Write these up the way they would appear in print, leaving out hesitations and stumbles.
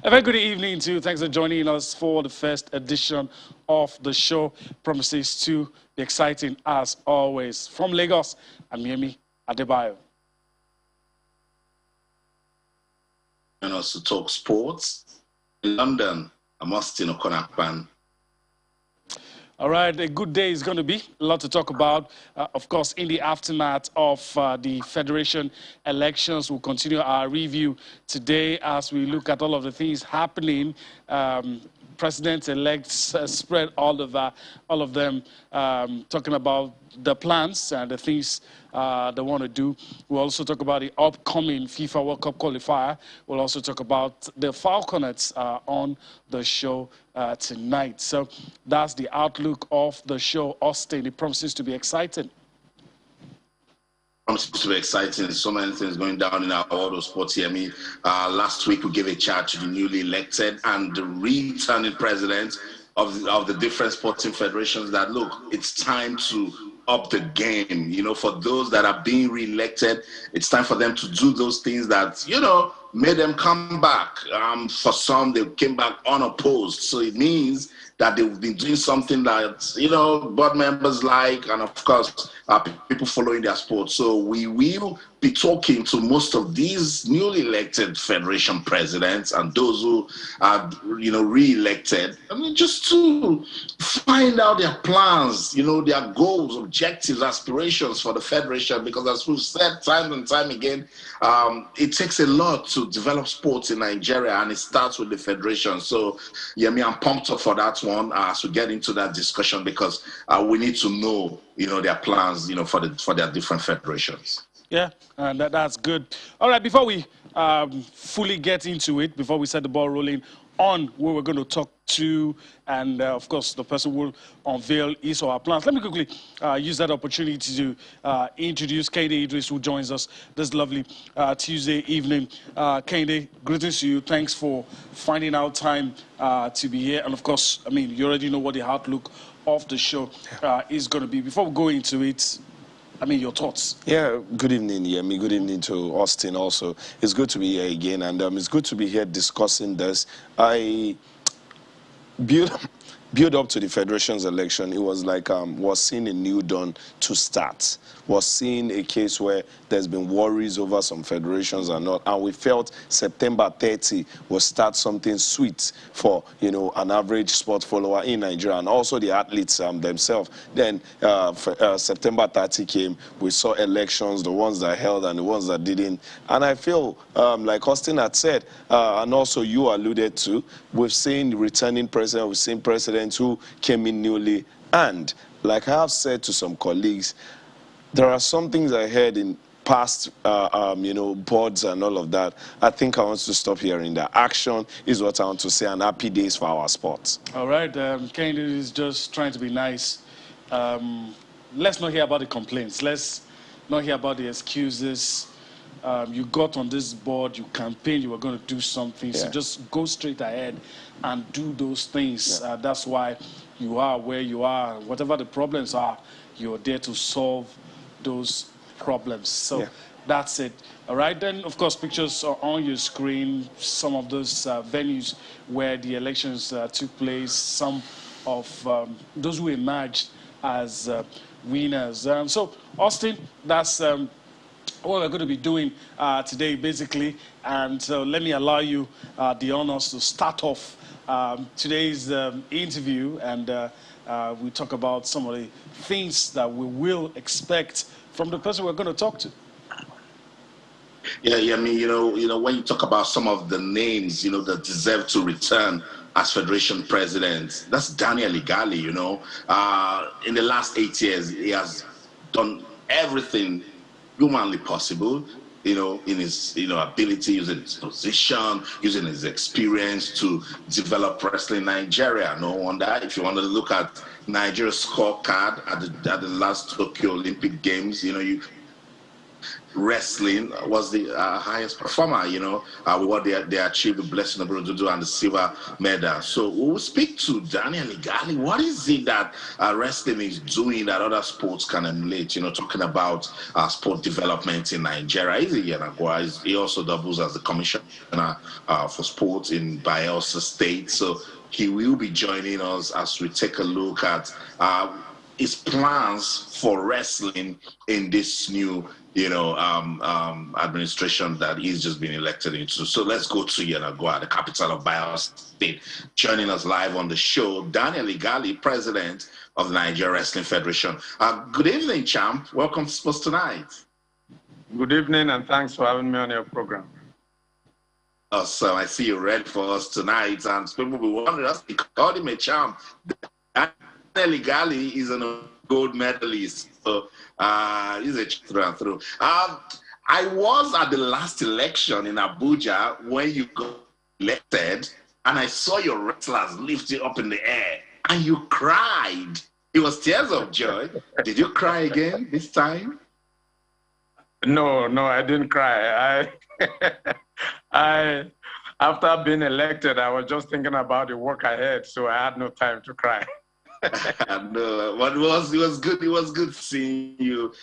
A very good evening to you. Thanks for joining us for the first edition of the show. Promises to be exciting as always. From Lagos, I'm Yemi Adebayo. And also talk sports. In London, I'm Austin Okonakpan. All right, a good day is going to be. A lot to talk about. Of course, in the aftermath of the Federation elections, we'll continue our review today as we look at all of the things happening. President-elects spread all of them, talking about the plans and the things they want to do. We'll also talk about the upcoming FIFA World Cup qualifier. We'll also talk about the Falconets on the show tonight. So that's the outlook of the show. Austin, it promises to be exciting. Promises to be exciting. So many things going down in our world of sports here. Last week we gave a chat to the newly elected and the returning president of the different sporting federations that, look, it's time to up the game. You know, for those that are being re-elected, it's time for them to do those things that, you know, made them come back. For some, they came back unopposed. So it means that they've been doing something that, you know, board members like, and of course, people following their sport. So we will be talking to most of these newly elected federation presidents and those who are, you know, re-elected. I mean, just to find out their plans, you know, their goals, objectives, aspirations for the federation. Because as we've said time and time again, it takes a lot to develop sports in Nigeria, and it starts with the federation. So, yeah, I'm pumped up for that one as we get into that discussion, because we need to know, you know, their plans, you know, for their different federations. Yeah, and that's good. All right, before we fully get into it, before we set the ball rolling on where we're going to talk to, and of course, the person will unveil his or her plans. Let me quickly use that opportunity to introduce Kehinde Idris, who joins us this lovely Tuesday evening. Kehinde, greetings to you. Thanks for finding out time to be here. And of course, I mean, you already know what the outlook of the show is going to be. Before we go into it, I mean, your thoughts. Yeah, good evening, Yemi. Good evening to Austin also. It's good to be here again, and it's good to be here discussing this. I build up to the Federation's election. It was like was seeing a new dawn to start. Was seeing a case where there's been worries over some federations and not, and we felt September 30 will start something sweet for, you know, an average sport follower in Nigeria, and also the athletes themselves. Then September 30 came, we saw elections, the ones that held and the ones that didn't, and I feel like Austin had said, and also you alluded to, we've seen returning president, we've seen presidents who came in newly, and like I have said to some colleagues, there are some things I heard in past, you know, boards and all of that. I think I want to stop hearing that. Action is what I want to say, and happy days for our sports. All right, Kehinde is just trying to be nice. Let's not hear about the complaints. Let's not hear about the excuses. You got on this board, you campaigned, you were going to do something. Yeah. So just go straight ahead and do those things. Yeah. That's why you are where you are. Whatever the problems are, you're there to solve those problems. So yeah, that's it. All right, then, of course, pictures are on your screen, some of those venues where the elections took place, some of those who emerged as winners. So, Austin, that's what we're going to be doing today, basically. And so let me allow you the honors to start off today's interview, and we talk about some of the things that we will expect from the person we're going to talk to. Yeah, I mean, you know, when you talk about some of the names, you know, that deserve to return as Federation president, that's Daniel Igali. You know, in the last 8 years, he has done everything humanly possible, you know, in his, you know, ability, using his position, using his experience to develop wrestling in Nigeria. No wonder, if you want to look at Nigeria's scorecard at the last Tokyo Olympic Games, you know, wrestling was the highest performer, with what they achieved, the Blessing of Rododo and the silver medal. So we'll speak to Daniel Igali. What is it that wrestling is doing that other sports can emulate? Talking about sport development in Nigeria. He's a Yanagwa. He also doubles as the commissioner for sports in Bayelsa State. So he will be joining us as we take a look at his plans for wrestling in this new, administration that he's just been elected into. So let's go to Yenagoa, the capital of Bayelsa State. Joining us live on the show, Daniel Igali, president of the Nigeria Wrestling Federation. Good evening, champ. Welcome to Sports Tonight. Good evening, and thanks for having me on your program. Awesome. I see you're ready for us tonight. And people will be wondering, us, we called him a champ. Daniel Igali is a gold medalist. So he's a through and through. I was at the last election in Abuja when you got elected, and I saw your wrestlers lifted up in the air, and you cried. It was tears of joy. Did you cry again this time? No, I didn't cry. After being elected, I was just thinking about the work ahead, so I had no time to cry. No, but it was good. It was good seeing you,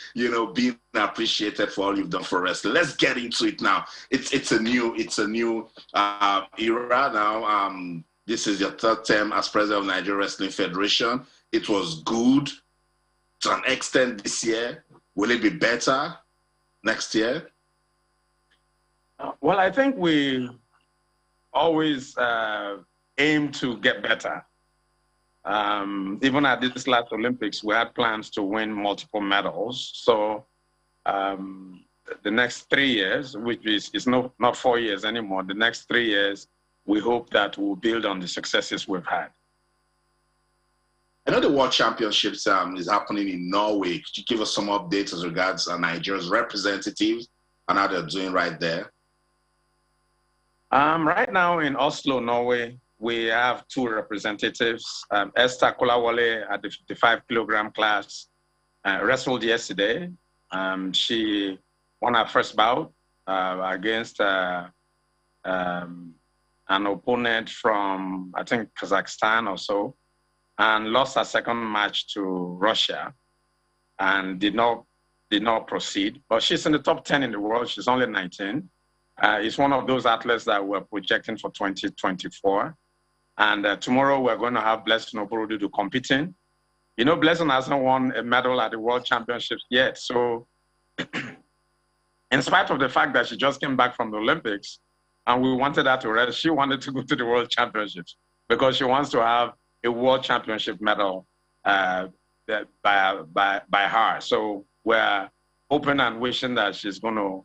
being appreciated for all you've done for wrestling. Let's get into it now. It's a new era now. This is your third term as president of Nigeria Wrestling Federation. It was good to an extent this year. Will it be better next year? Well, I think we always aim to get better. Even at this last Olympics, we had plans to win multiple medals. So the next 3 years, which is not 4 years anymore, the next 3 years, we hope that we'll build on the successes we've had. I know the World Championships is happening in Norway. Could you give us some updates as regards Nigeria's representatives and how they're doing right there? Right now in Oslo, Norway, we have 2 representatives. Esther Kolawole at the 55-kilogram class wrestled yesterday. She won her first bout against an opponent from, I think, Kazakhstan or so, and lost her second match to Russia and did not proceed. But she's in the top 10 in the world. She's only 19. It's one of those athletes that we're projecting for 2024. And tomorrow we're going to have Blessing Oburudu competing. Blessing hasn't won a medal at the World Championships yet. So in spite of the fact that she just came back from the Olympics and we wanted her to rest, she wanted to go to the World Championships because she wants to have a World Championship medal by her. So we're hoping and wishing that she's going to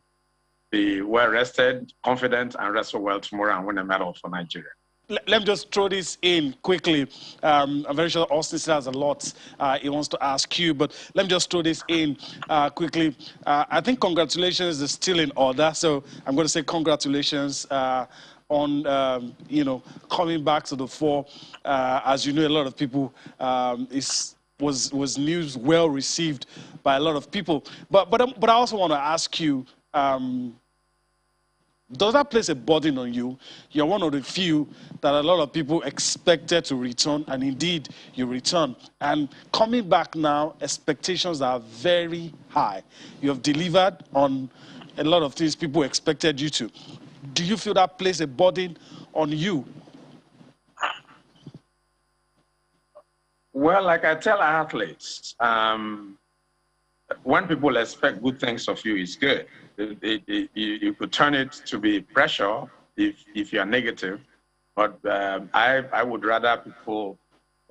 be well rested, confident, and wrestle well tomorrow and win a medal for Nigeria. Let me just throw this in quickly. I'm very sure Austin still has a lot he wants to ask you, but let me just throw this in quickly. I think congratulations is still in order, so I'm going to say congratulations on coming back to the fore. As you know, a lot of people was news well received by a lot of people. But I also want to ask you. Does that place a burden on you? You're one of the few that a lot of people expected to return, and indeed you return. And coming back now, expectations are very high. You have delivered on a lot of things people expected you to. Do you feel that place a burden on you? Well, like I tell athletes, when people expect good things of you, it's good. You could turn it to be pressure if you are negative, but I would rather people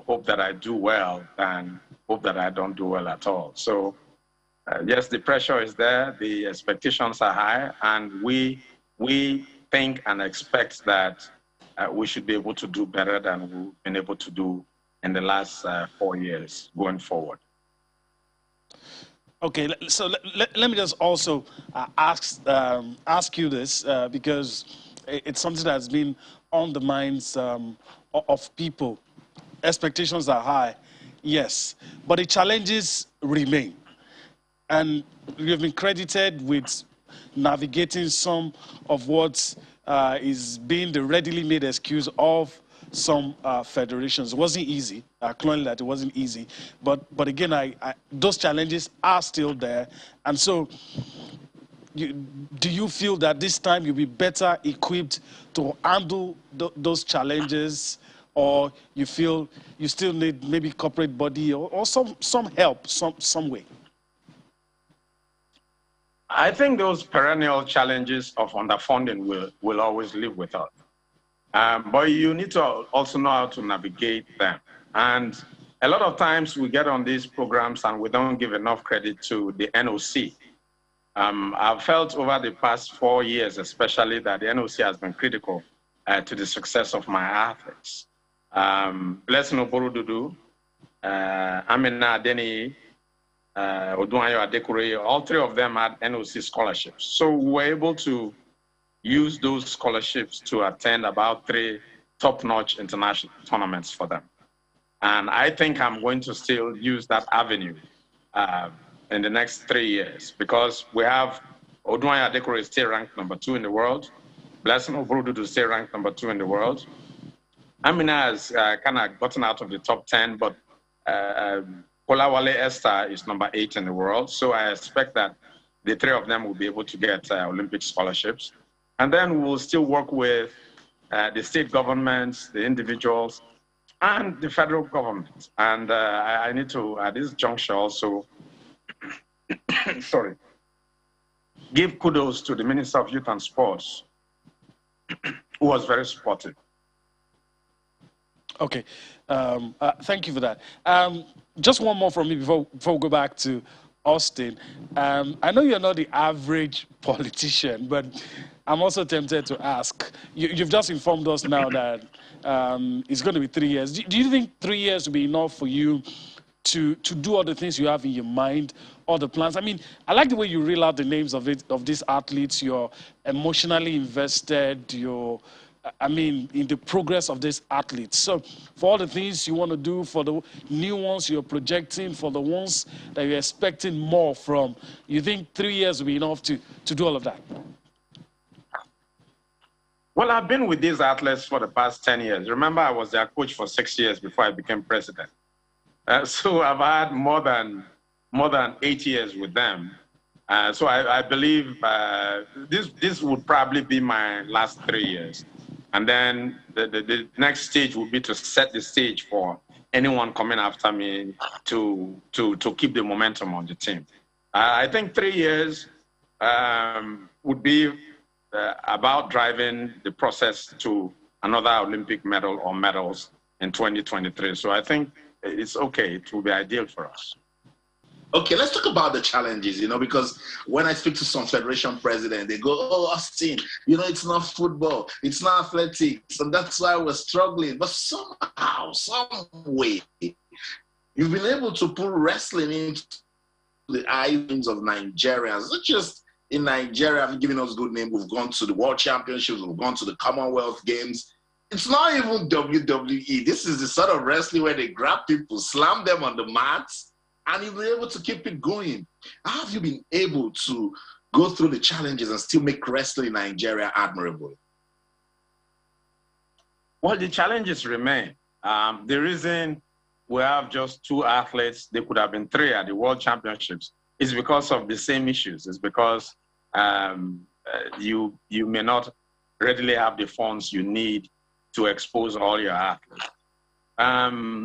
hope that I do well than hope that I don't do well at all. So yes, the pressure is there, the expectations are high, and we think and expect that we should be able to do better than we've been able to do in the last 4 years going forward. Okay, so let me just also ask you this because it's something that's been on the minds of people. Expectations are high, yes, but the challenges remain. and you've been credited with navigating some of what is being the readily made excuse of some federations. It wasn't easy. Acknowledge that it wasn't easy, but again, those challenges are still there, and so. Do you feel that this time you'll be better equipped to handle those challenges, or you feel you still need maybe corporate body or some help some way? I think those perennial challenges of underfunding will always live with us. But you need to also know how to navigate them. And a lot of times we get on these programs and we don't give enough credit to the NOC. I've felt over the past 4 years, especially, that the NOC has been critical to the success of my athletes. Blessing Oborududu, Amina Adeni, Odunayo Adekure, all three of them had NOC scholarships. So we were able to use those scholarships to attend about 3 top-notch international tournaments for them. And I think I'm going to still use that avenue in the next 3 years, because we have Odunayo Adekure still ranked #2 in the world. Blessing Oborududu still ranked #2 in the world. Amina has kind of gotten out of the top 10, but Kolawale Esther is #8 in the world. So I expect that the 3 of them will be able to get Olympic scholarships. And then we'll still work with the state governments, the individuals, and the federal government. And I need to, at this juncture, also give kudos to the Minister of Youth and Sports, who was very supportive. Okay, thank you for that. Just one more from me before we go back to Austin. I know you're not the average politician, but I'm also tempted to ask. You've just informed us now that it's going to be 3 years. Do you think 3 years will be enough for you to do all the things you have in your mind, all the plans? I mean, I like the way you reel out the names of these athletes. You're emotionally invested. In the progress of these athletes. So for all the things you want to do, for the new ones you're projecting, for the ones that you're expecting more from, you think 3 years will be enough to do all of that? Well, I've been with these athletes for the past 10 years. Remember, I was their coach for 6 years before I became president. So I've had more than 8 years with them. So I believe this would probably be my last 3 years. And then the next stage will be to set the stage for anyone coming after me to keep the momentum on the team. I think 3 years would be about driving the process to another Olympic medal or medals in 2023. So I think it's okay. It will be ideal for us. Okay, let's talk about the challenges, because when I speak to some federation president, they go, "Oh, Austin, it's not football, it's not athletics, and that's why we're struggling." But somehow, some way, you've been able to put wrestling into the eyes of Nigerians. Not just in Nigeria, have given us good name. We've gone to the World Championships, we've gone to the Commonwealth Games. It's not even WWE. This is the sort of wrestling where they grab people, slam them on the mats, and you'll be able to keep it going. How have you been able to go through the challenges and still make wrestling in Nigeria admirable? Well, the challenges remain. The reason we have just 2 athletes, they could have been 3 at the World Championships, is because of the same issues. It's because you may not readily have the funds you need to expose all your athletes.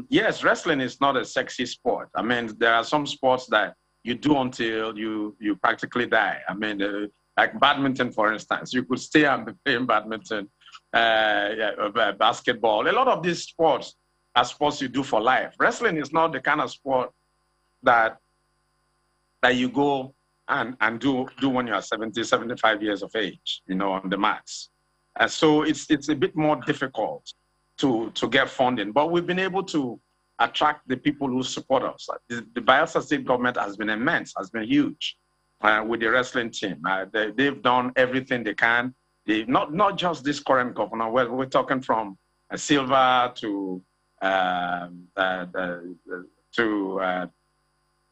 Yes, wrestling is not a sexy sport. I mean, there are some sports that you do until you practically die. I mean, like badminton, for instance. You could stay and be playing badminton, basketball. A lot of these sports are sports you do for life. Wrestling is not the kind of sport that you go and do when you are 70, 75 years of age, on the mats. So it's a bit more difficult to get funding, but we've been able to attract the people who support us. The Bayelsa State government has been immense, has been huge with the wrestling team. They've done everything they can. Not just this current governor. We're talking from Silva to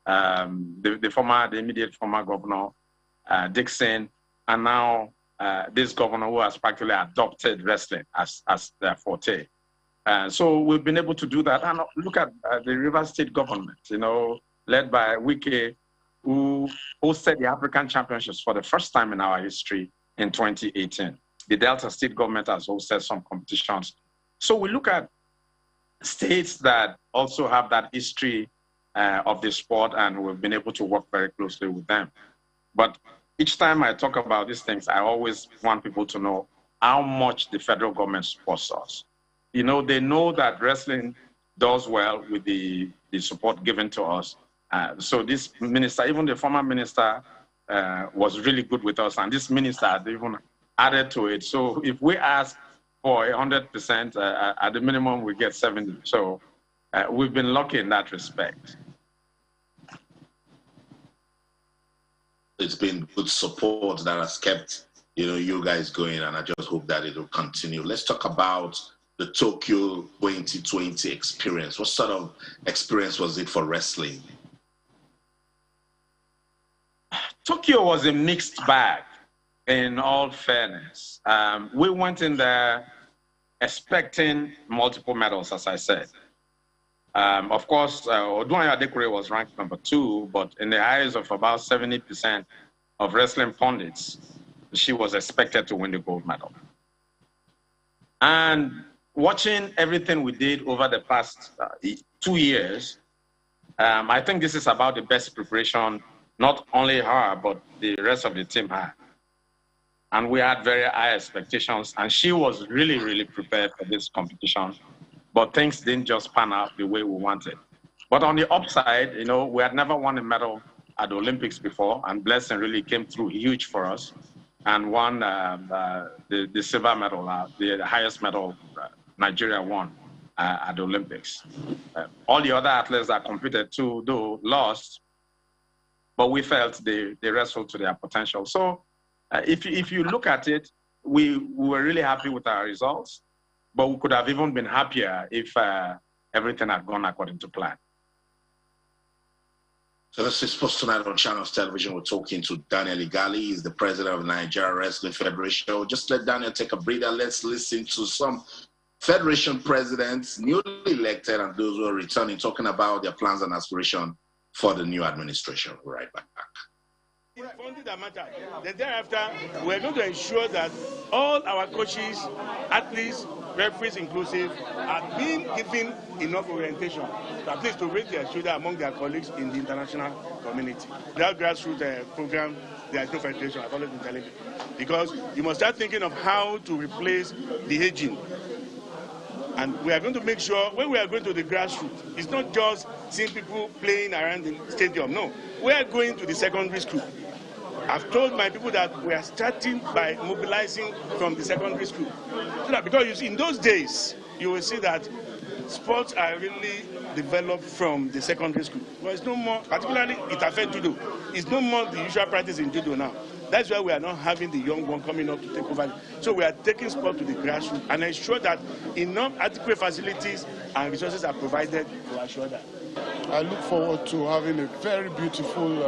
the immediate former governor, Dixon, and now this governor who has practically adopted wrestling as their forte. So we've been able to do that. And look at the Rivers State government, led by Wike, who hosted the African Championships for the first time in our history in 2018. The Delta State government has hosted some competitions. So we look at states that also have that history of the sport, and we've been able to work very closely with them. But each time I talk about these things, I always want people to know how much the federal government supports us. They know that wrestling does well with the support given to us. So this minister, even the former minister, was really good with us, and this minister had even added to it. So if we ask for 100%, at the minimum we get 70. So we've been lucky in that respect. It's been good support that has kept you guys going, and I just hope that it will continue. Let's talk about the Tokyo 2020 experience. What sort of experience was it for wrestling? Tokyo was a mixed bag, in all fairness. We went in there expecting multiple medals, as I said. Of course, Oduanya Adekure was ranked number 2, but in the eyes of about 70% of wrestling pundits, she was expected to win the gold medal. And watching everything we did over the past 2 years, I think this is about the best preparation not only her, but the rest of the team had. And we had very high expectations, and she was really, really prepared for this competition. But things didn't just pan out the way we wanted. But on the upside, we had never won a medal at the Olympics before, and Blessing really came through huge for us and won the silver medal, the highest medal Nigeria won at the Olympics. All the other athletes that competed too, though, lost, but we felt they wrestled to their potential. So if you look at it, we were really happy with our results, but we could have even been happier if everything had gone according to plan. So this is Sports Tonight on Channels Television. We're talking to Daniel Igali. He's the president of Nigeria Wrestling Federation. Just let Daniel take a breather. Let's listen to some federation presidents, newly elected, and those who are returning, talking about their plans and aspirations for the new administration. We'll be right back. It's funding that matter. Then thereafter, we're going to ensure that all our coaches, athletes, referees inclusive, are being given enough orientation, at least to raise their shoulder among their colleagues in the international community. That grassroots program, there is no federation, I've always been telling you. Because you must start thinking of how to replace the aging. And we are going to make sure when we are going to the grassroots, it's not just seeing people playing around the stadium. No, we are going to the secondary school. I've told my people that we are starting by mobilizing from the secondary school. So that, because you see, in those days, you will see that sports are really developed from the secondary school. But it's no more, particularly it affects judo. It's no more the usual practice in judo now. That's why we are not having the young one coming up to take over. So we are taking sport to the grassroots and ensure that enough adequate facilities and resources are provided to assure that. I look forward to having a very beautiful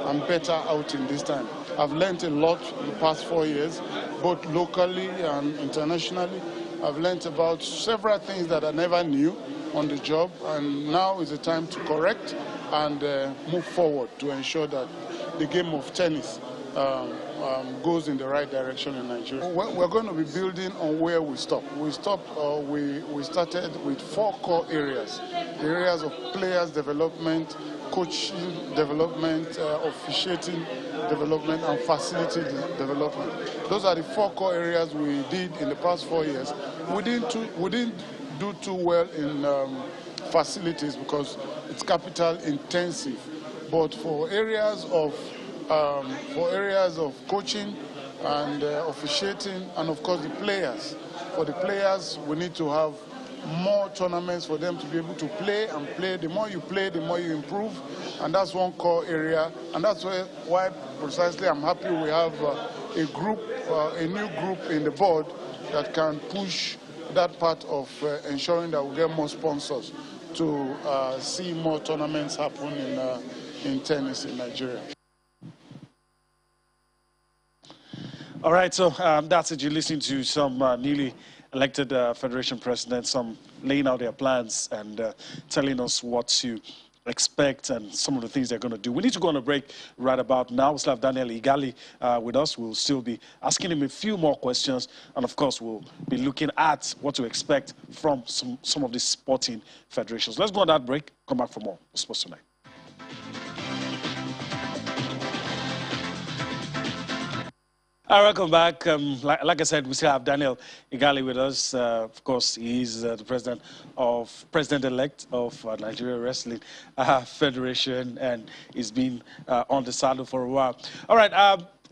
and better outing this time. I've learned a lot in the past 4 years, both locally and internationally. I've learned about several things that I never knew on the job, and now is the time to correct and move forward to ensure that the game of tennis goes in the right direction in Nigeria. We're going to be building on where we stopped. We started with 4 core areas. The areas of players development, coaching development, officiating development, and facility development. Those are the 4 core areas we did in the past 4 years. We didn't do too well in facilities because it's capital intensive. But for areas of coaching and officiating, and of course the players. For the players, we need to have more tournaments for them to be able to play and play. The more you play, the more you improve, and that's one core area. And that's why precisely I'm happy we have a new group in the board that can push that part of ensuring that we get more sponsors to see more tournaments happen in tennis in Nigeria. All right, so that's it. You're listening to some newly elected federation presidents, some laying out their plans and telling us what to expect and some of the things they're going to do. We need to go on a break right about now. We'll still have Daniel Igali with us. We'll still be asking him a few more questions. And of course, we'll be looking at what to expect from some of these sporting federations. Let's go on that break. Come back for more Sports Tonight. All right, welcome back. Like I said, we still have Daniel Igali with us. Of course, he's the president-elect of Nigeria Wrestling Federation, and he's been on the saddle for a while. All right,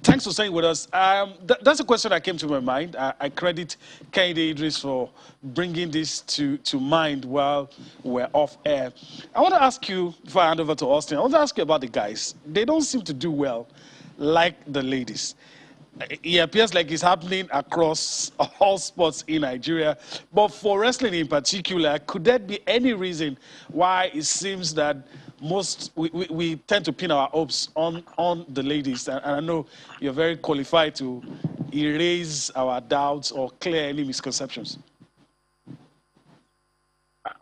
thanks for staying with us. That's a question that came to my mind. I credit Kehinde Idris for bringing this to mind while we're off air. I want to ask you, before I hand over to Austin, I want to ask you about the guys. They don't seem to do well like the ladies. It appears like it's happening across all sports in Nigeria. But for wrestling in particular, could there be any reason why it seems that we tend to pin our hopes on the ladies? And I know you're very qualified to erase our doubts or clear any misconceptions.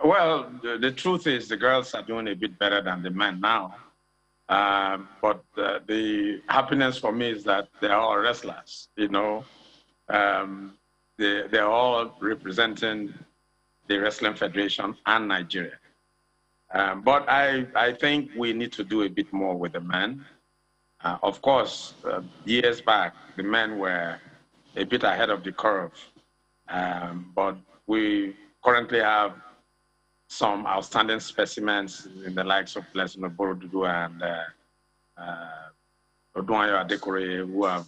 Well, the truth is the girls are doing a bit better than the men now. But the happiness for me is that they're all wrestlers, you know. They're all representing the Wrestling Federation and Nigeria. But I think we need to do a bit more with the men. Of course, years back, the men were a bit ahead of the curve. But we currently have some outstanding specimens in the likes of Blessing Oborodudu and Odunayo Adekore, who have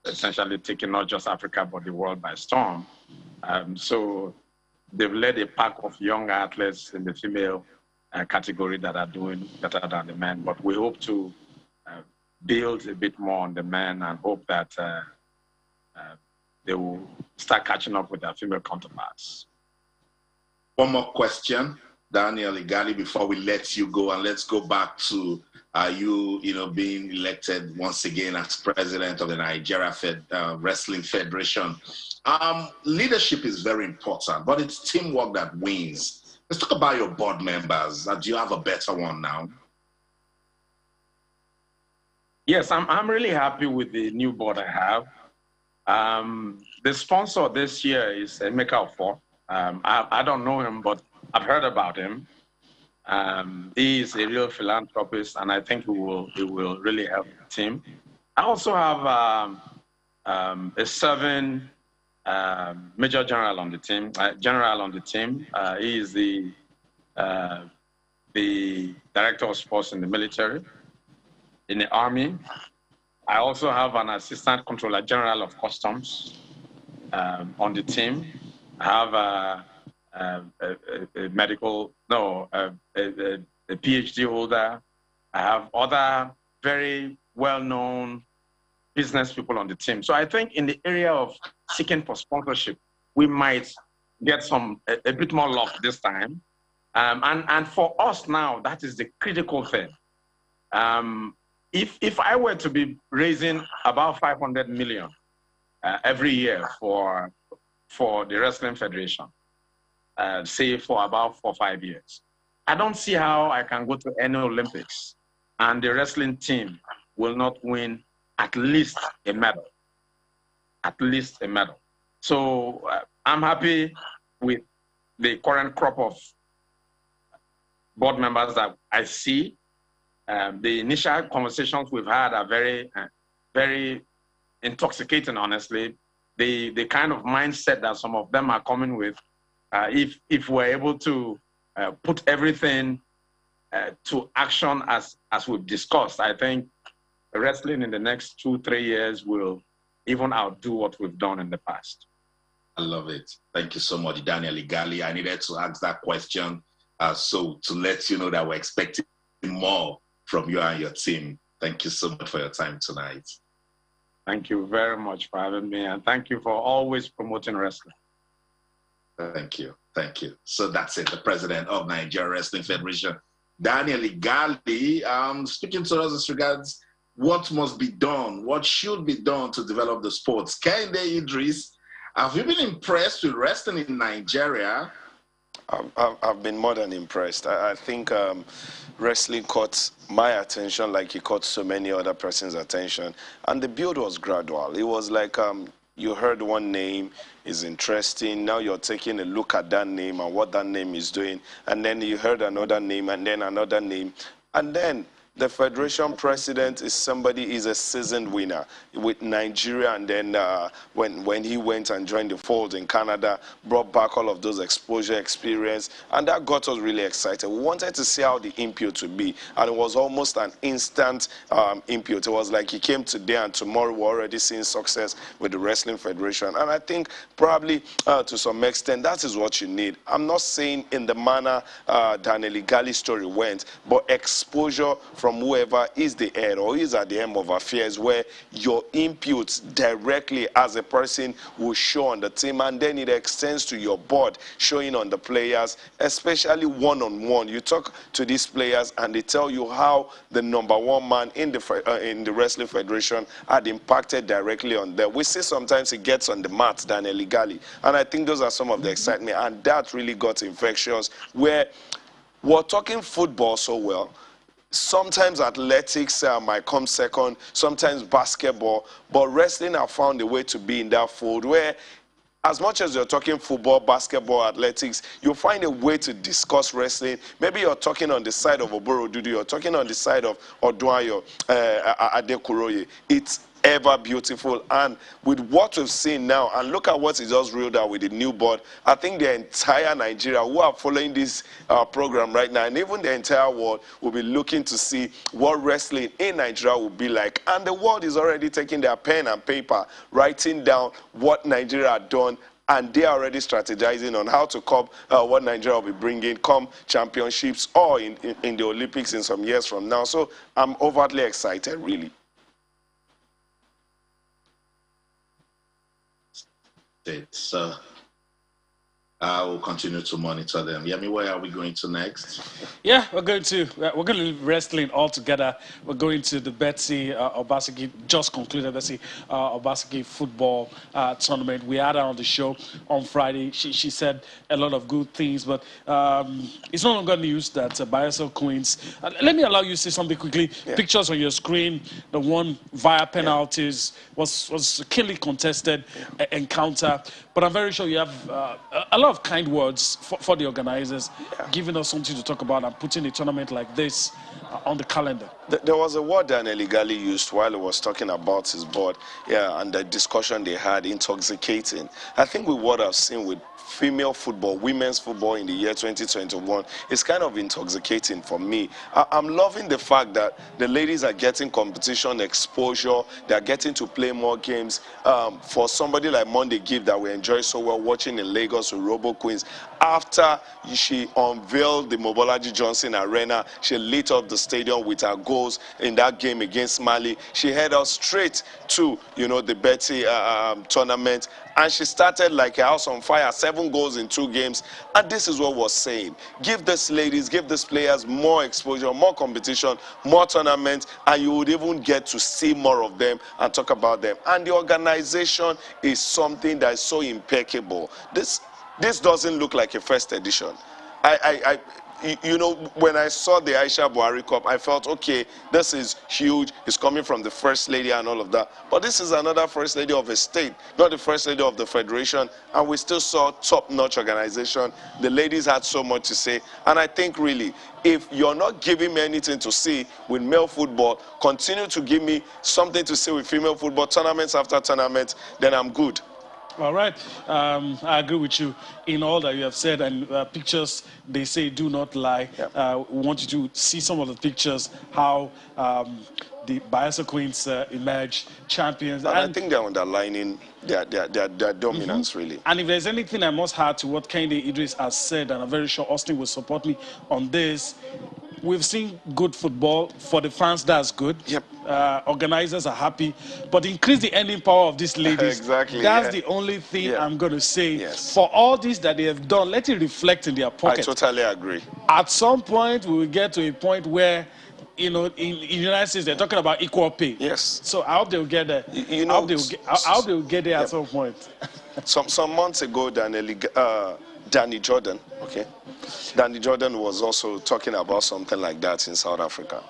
essentially taken not just Africa but the world by storm. So they've led a pack of young athletes in the female category that are doing better than the men. But we hope to build a bit more on the men and hope that they will start catching up with their female counterparts. One more question, Daniel Igali, before we let you go, and let's go back to you being elected once again as president of the Nigeria Wrestling Federation. Leadership is very important, but it's teamwork that wins. Let's talk about your board members. Do you have a better one now? Yes, I'm really happy with the new board I have. The sponsor this year is Emeka Offor. I don't know him, but I've heard about him. He is a real philanthropist, and I think he will really help the team. I also have a serving major general on the team. He is the director of sports in the military, in the army. I also have an assistant controller general of customs on the team. I have a PhD holder. I have other very well-known business people on the team. So I think in the area of seeking for sponsorship, we might get a bit more luck this time. And for us now, that is the critical thing. If I were to be raising about 500 million every year for the Wrestling Federation, say for about 4 or 5 years, I don't see how I can go to any Olympics and the wrestling team will not win at least a medal. At least a medal. So I'm happy with the current crop of board members that I see. The initial conversations we've had are very, very intoxicating, honestly. The kind of mindset that some of them are coming with, if we're able to put everything to action as we've discussed, I think wrestling in the next 2-3 years will even outdo what we've done in the past. I love it. Thank you so much, Daniel Igali. I needed to ask that question so to let you know that we're expecting more from you and your team. Thank you so much for your time tonight. Thank you very much for having me, and thank you for always promoting wrestling. Thank you. Thank you. So that's it. The president of Nigeria Wrestling Federation, Daniel Igali, speaking to us as regards what must be done, what should be done to develop the sports. Kende Idris, have you been impressed with wrestling in Nigeria? I've been more than impressed. I think wrestling caught my attention like it caught so many other person's attention. And the build was gradual. It was like you heard one name is interesting. Now you're taking a look at that name and what that name is doing. And then you heard another name and then another name. And then the federation president is somebody, is a seasoned winner with Nigeria, and then when he went and joined the fold in Canada, brought back all of those exposure experience, and that got us really excited. We wanted to see how the input would be, and it was almost an instant input. It was like he came today and tomorrow we're already seeing success with the Wrestling Federation, and I think probably to some extent that is what you need. I'm not saying in the manner Daniel Igali's story went, but exposure from whoever is the head or is at the helm of affairs, where your inputs directly as a person will show on the team, and then it extends to your board, showing on the players, especially one-on-one. You talk to these players and they tell you how the #1 man in the Wrestling Federation had impacted directly on them. We see sometimes he gets on the mat, Daniel Igali, and I think those are some of the excitement, and that really got infectious, where we're talking football so well. Sometimes athletics might come second, sometimes basketball, but wrestling have found a way to be in that fold where, as much as you're talking football, basketball, athletics, you'll find a way to discuss wrestling. Maybe you're talking on the side of Oboro Dudu, you're talking on the side of Oduayo, Adekuroye. It's ever beautiful, and with what we've seen now, and look at what he just reeled out with the new board, I think the entire Nigeria who are following this program right now, and even the entire world, will be looking to see what wrestling in Nigeria will be like. And the world is already taking their pen and paper, writing down what Nigeria had done, and they are already strategizing on how to cope what Nigeria will be bringing come championships or in the Olympics in some years from now. So I'm overtly excited, really. So I will continue to monitor them. Yemi, where are we going to next? Yeah, we're going to leave wrestling all together. We're going to the Betsy Obaseki, just concluded Betsy Obaseki football tournament. We had her on the show on Friday. She said a lot of good things, but it's no longer news that Bayelsa Queens. Let me allow you to say something quickly. Yeah. Pictures on your screen. The one via penalties was a keenly contested encounter, but I'm very sure you have a lot of kind words for the organizers, giving us something to talk about and putting a tournament like this on the calendar. There was a word Daniel Igali used while he was talking about his board, and the discussion they had, intoxicating. I think with what I've seen with female football, women's football in the year 2021, it's kind of intoxicating for me. I'm loving the fact that the ladies are getting competition exposure, they're getting to play more games. For somebody like Monday Gift that we enjoy so well watching in Lagos with Robo Queens, after she unveiled the Mobolaji Johnson Arena, she lit up the stadium with her goals in that game against Mali. She headed us straight to, the Betty tournament, and she started like a house on fire, 7 goals in 2 games. And this is what we're saying. Give these ladies, give these players more exposure, more competition, more tournaments, and you would even get to see more of them and talk about them. And the organization is something that is so impeccable. This doesn't look like a first edition. When I saw the Aisha Buhari Cup, I felt, okay, this is huge. It's coming from the First Lady and all of that. But this is another First Lady of a state, not the First Lady of the Federation. And we still saw top-notch organization. The ladies had so much to say. And I think, really, if you're not giving me anything to see with male football, continue to give me something to see with female football, tournaments after tournament, then I'm good. All right. I agree with you in all that you have said. And pictures, they say, do not lie. Yep. We want you to see some of the pictures, how the Bayelsa Queens emerged champions. And I think they're underlining their dominance, really. And if there's anything I must add to what Kende Idris has said, and I'm very sure Austin will support me on this, we've seen good football. For the fans, that's good. Yep. Organizers are happy. But increase the earning power of these ladies. Exactly, That's yeah. the only thing Yeah. I'm going to say. Yes. For all this that they have done, let it reflect in their I pockets. totally agree. At some point, we will get to a point where, you know, in the United States, they're talking about equal pay. Yes. So I hope they will get there. You know, I hope they will get there at some point. Some months ago, Danny Jordan, okay, Danny Jordan was also talking about something like that in South Africa.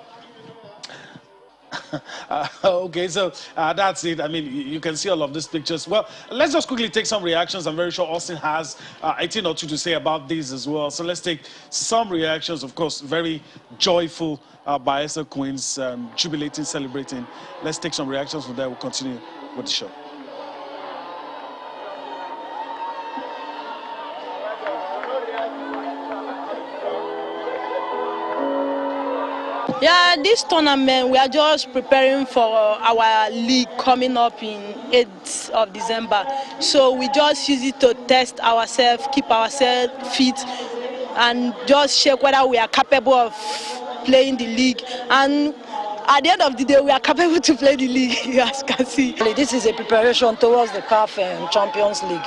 Okay, so that's it. I mean, you can see all of these pictures. Well, let's just quickly take some reactions. I'm very sure Austin has a thing or two to say about these as well. So let's take some reactions. Of course, very joyful Bayelsa Queens, jubilating, celebrating. Let's take some reactions from there. We'll continue with the show. Yeah, this tournament, we are just preparing for our league coming up in 8th of December. So we just use it to test ourselves, keep ourselves fit, and just check whether we are capable of playing the league. And at the end of the day, we are capable to play the league, as you can see. This is a preparation towards the CAF Champions League.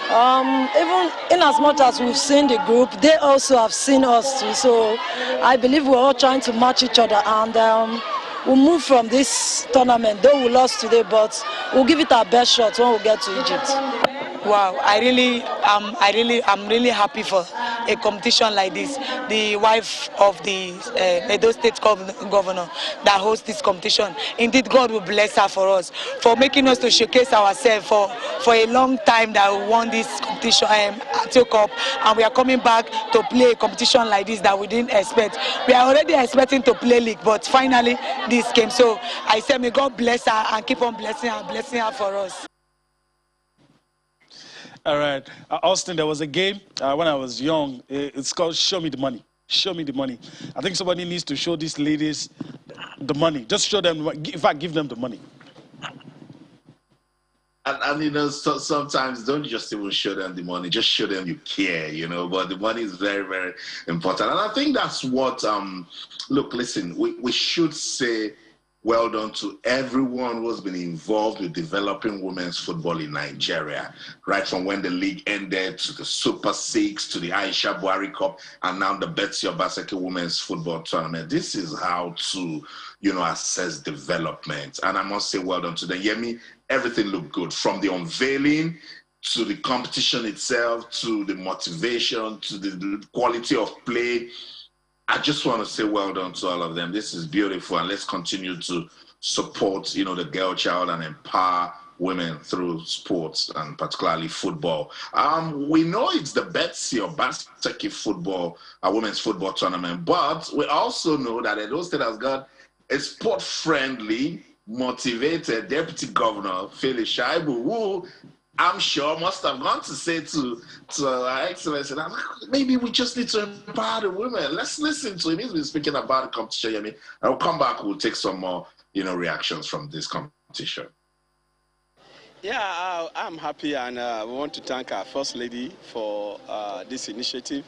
Even in as much as we've seen the group, they also have seen us too. So I believe we're all trying to match each other, and we'll move from this tournament. Though we lost today, but we'll give it our best shot when we get to Egypt. Wow, I'm really happy for a competition like this. The wife of the Edo State governor that hosts this competition. Indeed, God will bless her for us, for making us to showcase ourselves for a long time that we won this competition, Atio Cup, and we are coming back to play a competition like this that we didn't expect. We are already expecting to play league, but finally this came. So I say, may God bless her and keep on blessing her for us. All right. Austin, there was a game when I was young. It's called Show Me the Money. Show me the money. I think somebody needs to show these ladies the money. Just show them, in fact, give them the money. And you know, sometimes don't just even show them the money, just show them you care, you know, but the money is very, very important. And I think that's what, look, listen, we should say well done to everyone who's been involved with developing women's football in Nigeria, right from when the league ended to the Super Six, to the Aisha Buhari Cup, and now the Betsy Obaseki Women's Football Tournament. This is how to, you know, assess development. And I must say well done to them. Yemi, everything looked good, from the unveiling to the competition itself, to the motivation, to the quality of play. I just want to say well done to all of them. This is beautiful, and let's continue to support, you know, the girl child and empower women through sports, and particularly football. We know it's the Betsy Obaseki football, women's football tournament, but we also know that Edo State has got a sport-friendly, motivated deputy governor, Phyllis Shaibu, who I'm sure must have gone to say to Her Excellency, maybe we just need to empower the women. Let's listen to him. He's been speaking about the competition. I mean, I'll come back. We'll take some more, you know, reactions from this competition. Yeah, I'm happy, and we want to thank our First Lady for this initiative.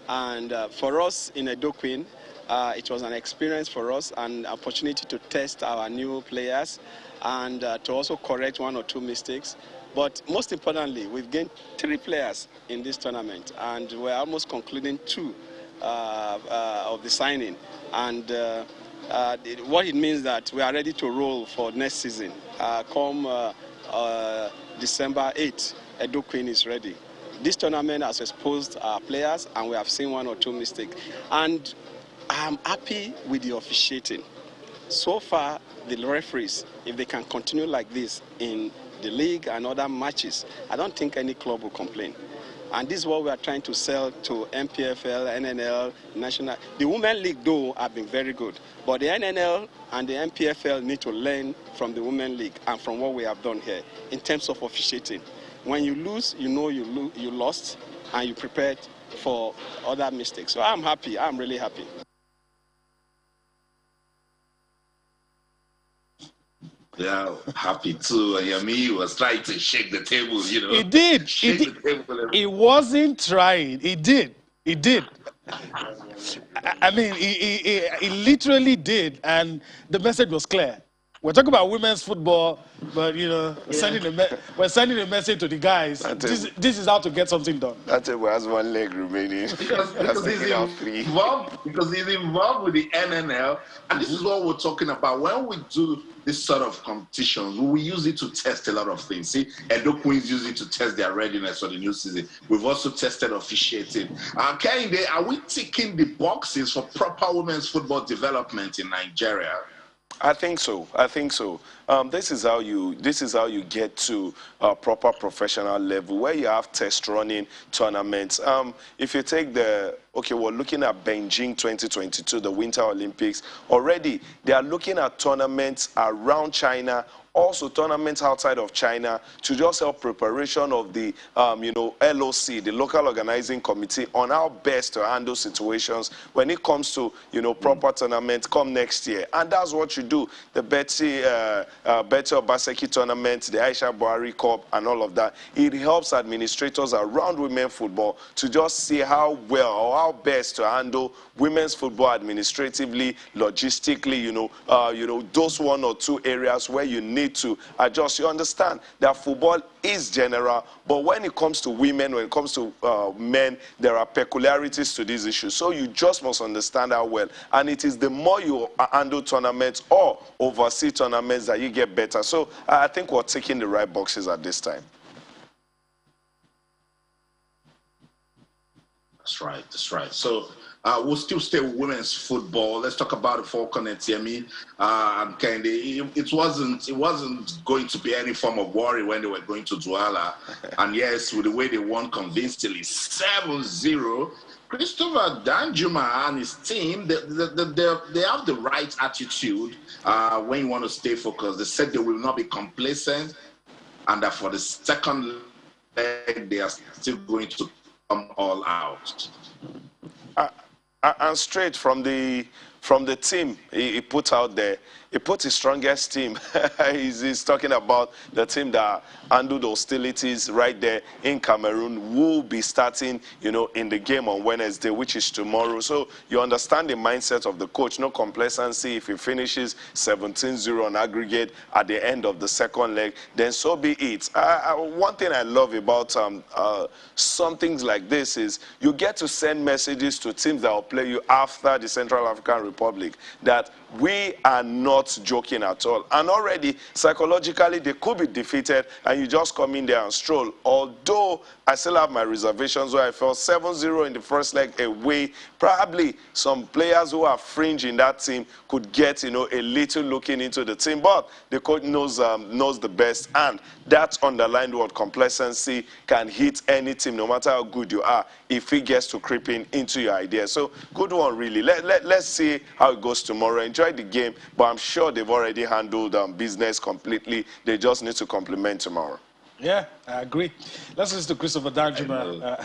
And for us in Edo Queen, it was an experience for us, and opportunity to test our new players, and to also correct one or two mistakes. But most importantly, we've gained 3 players in this tournament, and we're almost concluding 2 of the signing. And what it means that we are ready to roll for next season. Come December 8th, Edo Queen is ready. This tournament has exposed our players, and we have seen 1 or 2 mistakes. And I'm happy with the officiating. So far, the referees, if they can continue like this in the league and other matches, I don't think any club will complain. And this is what we are trying to sell to MPFL, NNL, National. The Women League, though, have been very good. But the NNL and the MPFL need to learn from the Women League and from what we have done here in terms of officiating. When you lose, you know you lost, and you prepared for other mistakes. So I'm happy. I'm really happy. Yeah, happy too. And Yemi was trying to shake the table, you know. He did. Shake the table. He wasn't trying. He did. He did. I mean, he literally did, and the message was clear. We're talking about women's football, but you know, we're sending a message to the guys. This is how to get something done. That table has one leg remaining. because he's involved with the NNL, and this is what we're talking about. When we do this sort of competitions, we use it to test a lot of things. See, Edo Queens use it to test their readiness for the new season. We've also tested officiating. Kehinde, are we ticking the boxes for proper women's football development in Nigeria? I think so. I think so. This is how you get to a proper professional level where you have test running tournaments. If you take we're looking at Beijing 2022, the Winter Olympics. Already, they are looking at tournaments around China, also tournaments outside of China, to just help preparation of the, LOC, the local organizing committee, on how best to handle situations when it comes to, proper tournaments come next year. And that's what you do. The Betty Obaseki tournament, the Aisha Buhari Cup, and all of that. It helps administrators around women football to just see how well or how best to handle women's football administratively, logistically, those one or two areas where you need to adjust. You understand that football is general, but when it comes to women, when it comes to men, there are peculiarities to these issues. So you just must understand that well. And it is the more you handle tournaments or oversee tournaments that you get better. So I think we're ticking the right boxes at this time. That's right. That's right. So we'll still stay with women's football. Let's talk about the Falconets, Yemi. And Kehinde, it wasn't going to be any form of worry when they were going to Douala. And yes, with the way they won convincingly, 7-0. Christopher Danjuma and his team, they have the right attitude when you want to stay focused. They said they will not be complacent, and that for the second leg, they are still going to come all out. And straight from the team he put out there, he put his strongest team. he's talking about the team that handled hostilities right there in Cameroon, will be starting, in the game on Wednesday, which is tomorrow. So you understand the mindset of the coach. No complacency. If he finishes 17-0 on aggregate at the end of the second leg, then so be it. One thing I love about some things like this is you get to send messages to teams that will play you after the Central African Republic that we are not joking at all. And already, psychologically, they could be defeated, and you just come in there and stroll. Although I still have my reservations where I felt 7-0 in the first leg away. Probably some players who are fringe in that team could get, a little looking into the team. But the coach knows the best, and that underlined word complacency can hit any team, no matter how good you are, if it gets to creep into your idea. So good one, really. Let's see how it goes tomorrow. Enjoy the game, but I'm sure they've already handled business completely. They just need to complement tomorrow. Yeah, I agree. Let's listen to Christopher Danjuma.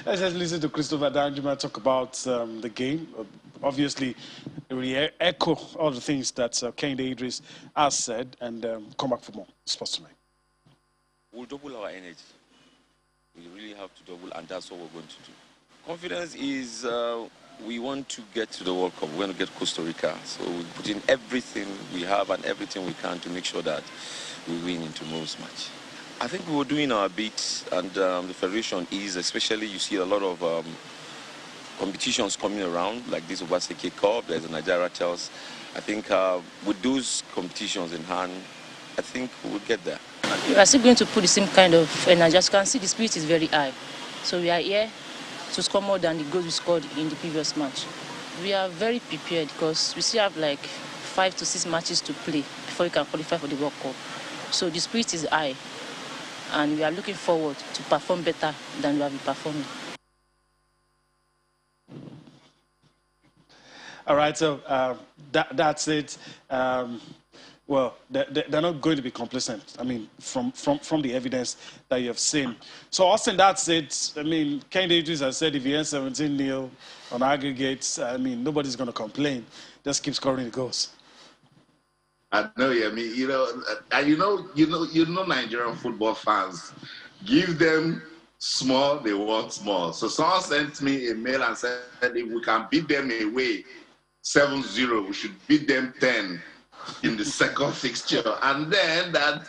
Let's just listen to Christopher Danjuma talk about the game. Obviously, really echo all the things that Kehinde Idris has said, and come back for more. Sports Tonight. We'll double our energy. We really have to double, and that's what we're going to do. Confidence is we want to get to the World Cup. We want to get Costa Rica. So we put in everything we have and everything we can to make sure that we win in tomorrow's match. I think we were doing our bit, and the Federation is, especially you see a lot of competitions coming around, like this Obaseki Cup, there's a Nigeria Tales. I think with those competitions in hand, I think we will get there. We are still going to put the same kind of energy. As you can see, the spirit is very high. So we are here to score more than the goals we scored in the previous match. We are very prepared because we still have like 5 to 6 matches to play before we can qualify for the World Cup. So the spirit is high, and we are looking forward to perform better than we have been performing. All right, so that's it. Well, they're not going to be complacent. I mean, from the evidence that you have seen. So, Austin, that's it. I mean, Kehinde Idris has said if he ends 17-0 on aggregates, I mean, nobody's going to complain. Just keep scoring the goals. I know, yeah. I mean, you know Nigerian football fans. Give them small, they want small. So someone sent me a mail and said, if we can beat them away 7-0, we should beat them 10 in the second fixture. And then that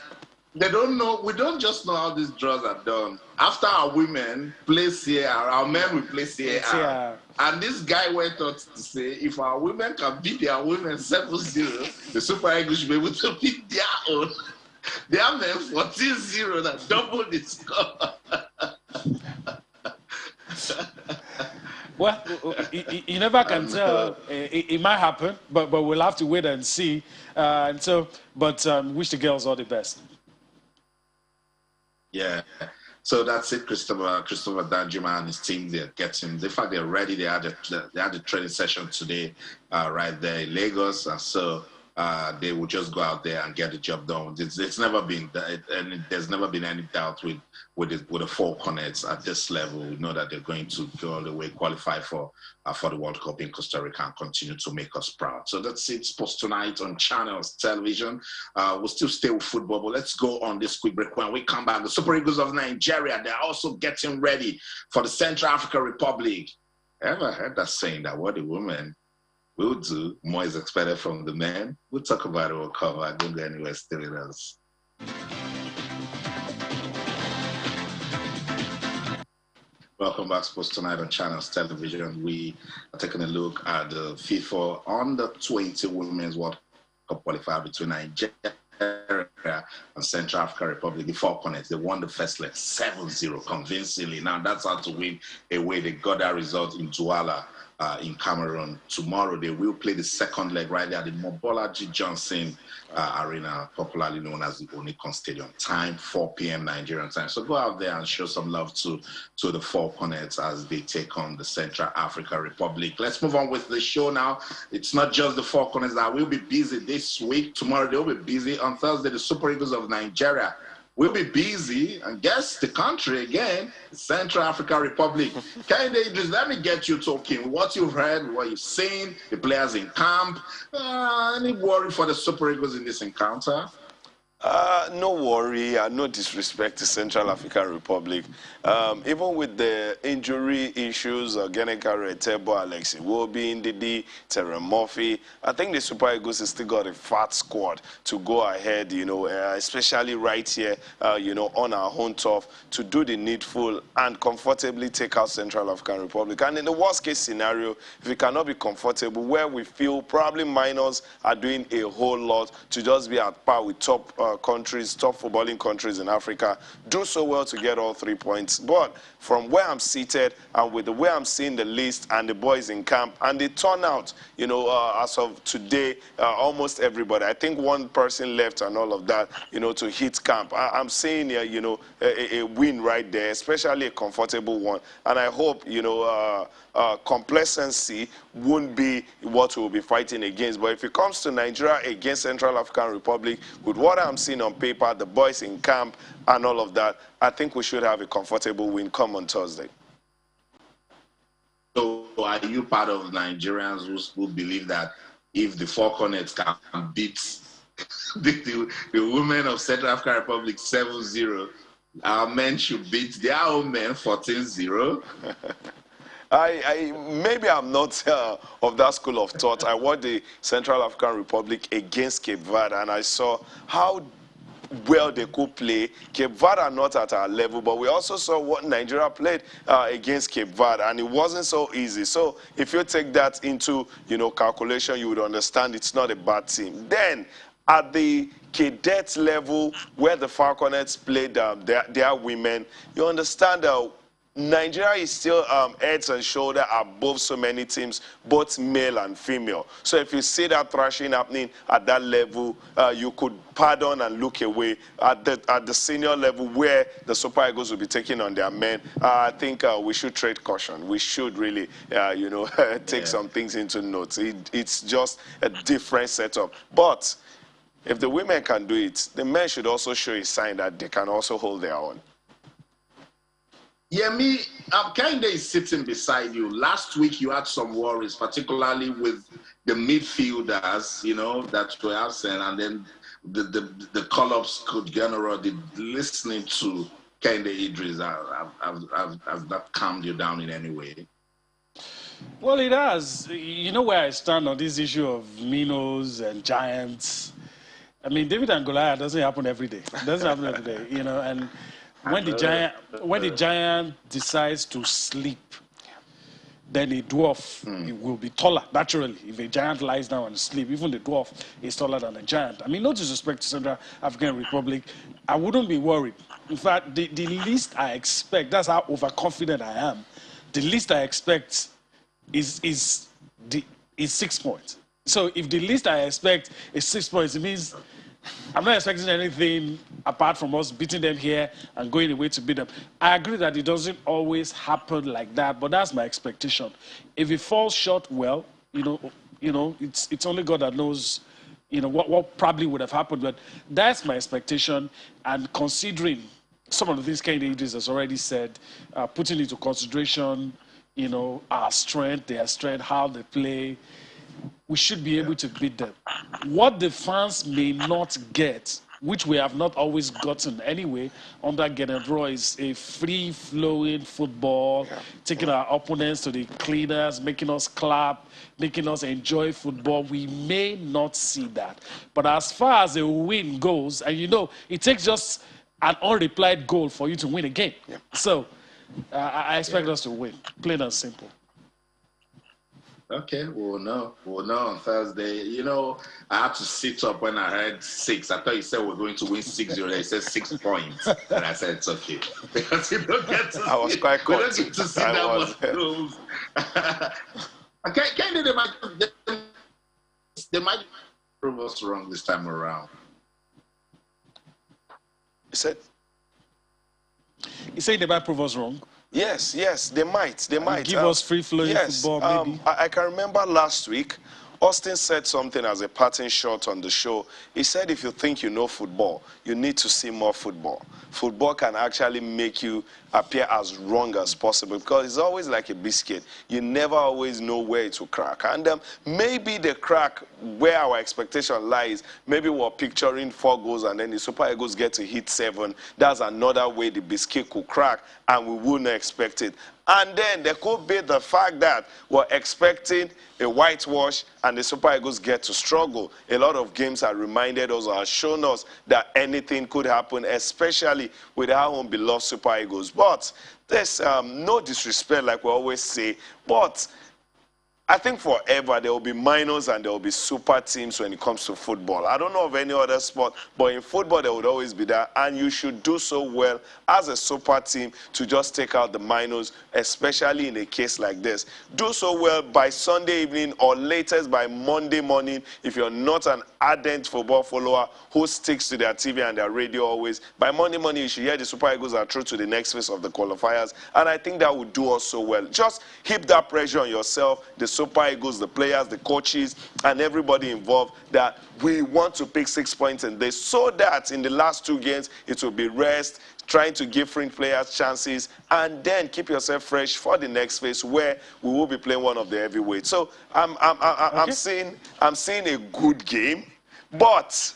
they don't know, we don't just know how these draws are done. After our women play CAR, our men will play CAR. And this guy went on to say, if our women can beat their women 7-0, the Super Eagles should be able to beat their own. Their men 14-0, that double the score. Well, you never can tell. It might happen, but we'll have to wait and see. Wish the girls all the best. Yeah. So that's it, Christopher Danjuma and his team. They're getting. In fact, they're ready. They had a training session today, right there in Lagos, and so they will just go out there and get the job done. It's never been, and there's never been any doubt with the Falconets at this level. We know that they're going to go all the way, qualify for the World Cup in Costa Rica and continue to make us proud. So that's it. Sports Tonight on Channels Television. We'll still stay with football, but let's go on this quick break. When we come back, the Super Eagles of Nigeria, they're also getting ready for the Central African Republic. Ever heard that saying that what the women will do, more is expected from the men? We'll talk about it. We'll cover. Don't go anywhere. Stay with us. Welcome back, Sports Tonight on Channels Television. We are taking a look at the FIFA Under-20 Women's World Cup qualifier between Nigeria and Central African Republic. The Falconets, they won the first leg 7-0 convincingly. Now that's how to win away. They got that result in Douala in Cameroon. Tomorrow they will play the second leg right there at the Mobolaji Johnson Arena, popularly known as the Onikon Stadium. Time 4 p.m. Nigerian time. So go out there and show some love to the Falconets as they take on the Central African Republic. Let's move on with the show now. It's not just the Falconets that will be busy this week. Tomorrow they'll be busy. On Thursday, the Super Eagles of Nigeria will be busy, and guess the country again, Central African Republic. Kehinde, just let me get you talking. What you've heard, what you've seen, the players in camp. Any worry for the Super Eagles in this encounter? No worry, no disrespect to Central African Republic. Even with the injury issues, Geneka Retebo, Alexi Wobi, Ndidi, Terry Murphy, I think the Super Eagles has still got a fat squad to go ahead, especially right here, on our home turf, to do the needful and comfortably take out Central African Republic. And in the worst case scenario, if we cannot be comfortable, where we feel probably minors are doing a whole lot to just be at par with top countries, top footballing countries in Africa, do so well to get all 3 points. But from where I'm seated and with the way I'm seeing the list and the boys in camp and the turnout, as of today, almost everybody. I think one person left and all of that, to hit camp. I'm seeing, a win right there, especially a comfortable one. And I hope, complacency won't be what we'll be fighting against. But if it comes to Nigeria against Central African Republic, with what I'm seeing on paper, the boys in camp and all of that, I think we should have a comfortable win come on Thursday. So are you part of Nigerians who believe that if the Falconets can beat the women of Central African Republic 7-0, our men should beat their own men 14-0? Maybe I'm not of that school of thought. I watched the Central African Republic against Cape Verde, and I saw how well they could play. Cape Verde are not at our level, but we also saw what Nigeria played against Cape Verde, and it wasn't so easy. So if you take that into calculation, you would understand it's not a bad team. Then at the cadet level, where the Falconets played their women, you understand Nigeria is still heads and shoulders above so many teams, both male and female. So if you see that thrashing happening at that level, you could pardon and look away. At the senior level, where the Super Eagles will be taking on their men, I think we should trade caution. We should really, take some things into note. It's just a different setup. But if the women can do it, the men should also show a sign that they can also hold their own. Yeah, Kehinde is sitting beside you. Last week you had some worries, particularly with the midfielders, that were absent, and then the call-ups could generate listening to Kende Idris, has that calmed you down in any way? Well, it has. You know where I stand on this issue of minnows and giants. I mean, David and Goliath doesn't happen every day. It doesn't happen every day, you know. And when the giant decides to sleep, then a dwarf it will be taller naturally. If a giant lies down and sleep, even the dwarf is taller than a giant. I mean, no disrespect to Central African Republic, I wouldn't be worried. In fact, the least I expect, that's how overconfident I am, the least I expect is 6 points. So if the least I expect is 6 points, it means I'm not expecting anything apart from us beating them here and going away to beat them. I agree that it doesn't always happen like that, but that's my expectation. If it falls short, well, you know, it's only God that knows, you know, what probably would have happened. But that's my expectation. And considering some of the things Kende Idris has already said, putting into consideration, you know, our strength, their strength, how they play, we should be able to beat them. What the fans may not get, which we have not always gotten anyway, under Genedro, is a free-flowing football, taking our opponents to the cleaners, making us clap, making us enjoy football. We may not see that. But as far as a win goes, and you know, it takes just an unreplied goal for you to win a game. So I expect us to win, plain and simple. Okay, we'll know on Thursday. You know, I had to sit up when I heard 6. I thought you said we're going to win 6-0. They said 6 points. And I said, it's okay. Because you don't get to I was quite caught. We don't get to see that much goals. Okay, they might prove us wrong this time around. You said they might prove us wrong. Yes, they might. They might give us free-flowing football. Maybe I can remember last week, Austin said something as a parting shot on the show. He said, if you think you know football, you need to see more football. Football can actually make you appear as wrong as possible because it's always like a biscuit. You never always know where it will crack. And maybe the crack where our expectation lies, maybe we're picturing 4 goals and then the Super Eagles get to hit 7. That's another way the biscuit could crack and we wouldn't expect it. And then there could be the fact that we're expecting a whitewash and the Super Eagles get to struggle. A lot of games have reminded us or have shown us that anything could happen, especially with our own beloved Super Eagles. But there's no disrespect, like we always say, but I think forever there will be minors and there will be super teams when it comes to football. I don't know of any other sport, but in football there would always be that. And you should do so well as a super team to just take out the minors, especially in a case like this. Do so well by Sunday evening or latest by Monday morning if you're not an ardent football follower who sticks to their TV and their radio always. By Monday morning you should hear the Super Eagles are through to the next phase of the qualifiers. And I think that would do us so well. Just heap that pressure on yourself, the Super Eagles, the players, the coaches, and everybody involved that we want to pick 6 points in this so that in the last 2 games it will be rest, trying to give fringe players chances, and then keep yourself fresh for the next phase where we will be playing one of the heavyweights. So I'm seeing a good game, but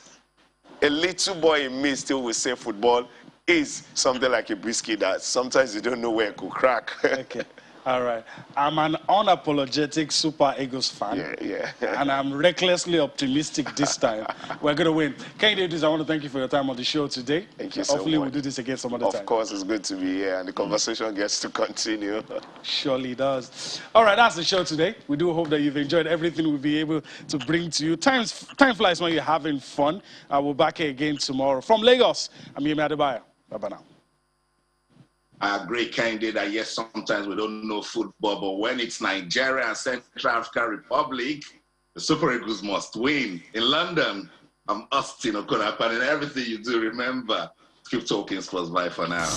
a little boy in me still will say football is something like a biscuit that sometimes you don't know where it could crack. Okay. All right. I'm an unapologetic Super Eagles fan. Yeah. And I'm recklessly optimistic this time. We're going to win. Kende Idris, I want to thank you for your time on the show today. Thank you so much. Hopefully we'll do this again some other time. Of course, it's good to be here and the conversation gets to continue. Surely does. All right, that's the show today. We do hope that you've enjoyed everything we'll be able to bring to you. Time flies when you're having fun. We'll be back here again tomorrow. From Lagos, I'm Yemi Adebayo. Bye-bye now. I agree, Kende, that yes, sometimes we don't know football, but when it's Nigeria and Central African Republic, the Super Eagles must win. In London, I'm Austin Okonapan, and everything you do, remember, keep talking sports. Bye for now.